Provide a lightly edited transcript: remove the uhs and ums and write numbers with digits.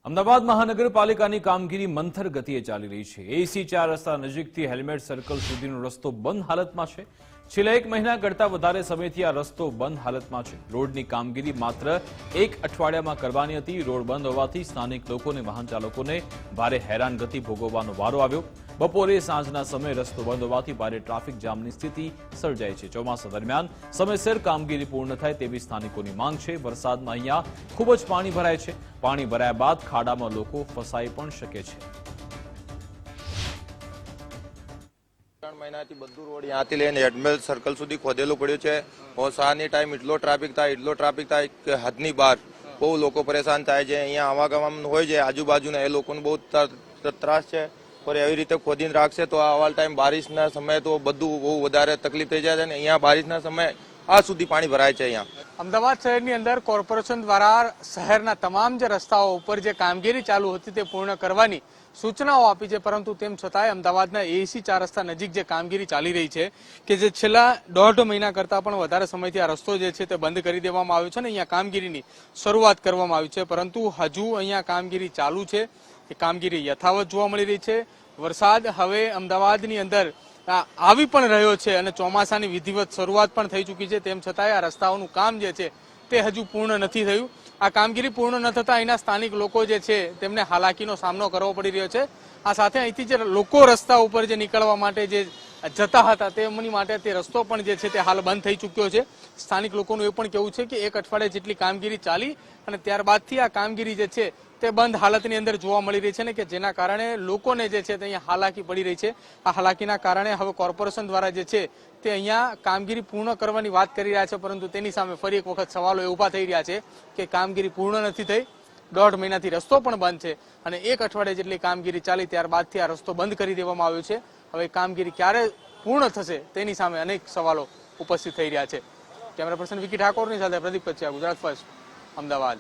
અમદાવાદ મહાનગરપાલિકાની કામગીરી મંથર ગતિએ ચાલી રહી છે। એસી 4 રસ્તા નજીકથી હેલ્મેટ સર્કલ સુધીનો રસ્તો બંધ હાલતમાં છે। છેલ્લા 1 મહિના કરતાં વધારે સમયથી આ રસ્તો બંધ હાલતમાં છે। રોડની કામગીરી માત્ર 1 અઠવાડિયામાં કરવાની હતી। રોડ બંધ હોવાથી સ્થાનિક લોકોને વાહન ચાલકોને ભારે હેરાનગતિ ભોગવવાનો વારો આવ્યો। બપોરે સાંજના સમયે રસ્તો બંધ હોવાથી ભારે ટ્રાફિક જામની સ્થિતિ સર્જાઈ છે। ચોમાસા દરમિયાન સમયસર કામગીરી પૂર્ણ થાય તેવી સ્થાનિકોની માંગ છે। વરસાદમાં અહીંયા ખૂબ જ પાણી ભરાય છે। પાણી ભરાયા બાદ ખાડામાં લોકો ફસાઈ પણ શકે છે। 3 મહિનાથી બધું રોડ ત્યાંથી લઈને હેલ્મેટ સર્કલ સુધી ખોદેલું પડ્યું છે। સાંજની ટાઈમ એટલો ટ્રાફિક થાય કે હદની બહાર બહુ લોકો પરેશાન થાય છે। અહીંયા આવાગમન હોય છે આજુબાજુના એ લોકોને બહુ ત્રાસ છે। पर एवी रीते खोदीने राखशे तो आवाल टाइम बारिशना समय तो बधु बहु वधारे तकलीफ थई जाय छे ने अहींया बारिशना समय आ सुधी पाणी भराय छे। अहींया अमदावाद शहरनी अंदर कोर्पोरेशन द्वारा शहरना तमाम जे रस्ताओ पर जे कामगीरी चालू हती ते पूर्ण करवानी सूचनाओ आपी छे, परंतु तेम छतांय अमदावादना एसी 4 रस्ता नजीक जे कामगीरी चाली रही छे के जे छेल्ला 1.5 महीना करता पण वधारे समयथी आ रस्तो जे छे ते बंध करी देवामां आव्यो छे ने अहींया कामगीरीनी शरूआत करवामां आवी छे, परंतु हजू अहींया कामगीरी चालू छे। ए कामगीरी यथावत जोवा मळी रही छे। वरसाद हवे अमदावादनी अंदर આવી પણ રહ્યો છે અને ચોમાસાની વિધિવત શરૂઆત પણ થઈ ચૂકી છે। તેમ છતાંય આ રસ્તાઓનું કામ જે છે તે હજુ પૂર્ણ નથી થયું। આ કામગીરી પૂર્ણ ન થતા અહીંના સ્થાનિક લોકો જે છે તેમને હાલાકીનો સામનો કરવો પડી રહ્યો છે। આ સાથે અહીંથી જે લોકો રસ્તા ઉપર જે નીકળવા માટે જે જતા હતા તેમની માટે તે રસ્તો પણ જે છે તે હાલ બંધ થઈ ચૂક્યો છે। સ્થાનિક લોકોનું એ પણ કહેવું છે કે 1 અઠવાડિયા જેટલી કામગીરી ચાલી અને ત્યારબાદથી આ કામગીરી જે છે તે બંધ હાલતની અંદર જોવા મળી રહી છે ને કે જેના કારણે લોકોને જે છે તે અહીંયા હાલાકી પડી રહી છે। આ હાલાકીના કારણે હવે કોર્પોરેશન દ્વારા જે છે તે અહીંયા કામગીરી પૂર્ણ કરવાની વાત કરી રહ્યા છે, પરંતુ તેની સામે ફરી એક વખત સવાલો એ ઊભા થઈ રહ્યા છે કે કામગીરી પૂર્ણ નથી થઈ। 1.5 મહિનાથી રસ્તો પણ બંધ છે અને 1 અઠવાડિયા જેટલી કામગીરી ચાલી ત્યારબાદથી આ રસ્તો બંધ કરી દેવામાં આવ્યો છે। હવે કામગીરી ક્યારે પૂર્ણ થશે તેની સામે અનેક સવાલો ઉપસ્થિત થઈ રહ્યા છે। કેમેરા પર્સન વિકી ઠાકોરની સાથે પ્રદીપ કચ્છિયા, ગુજરાત ફર્સ્ટ, અમદાવાદ।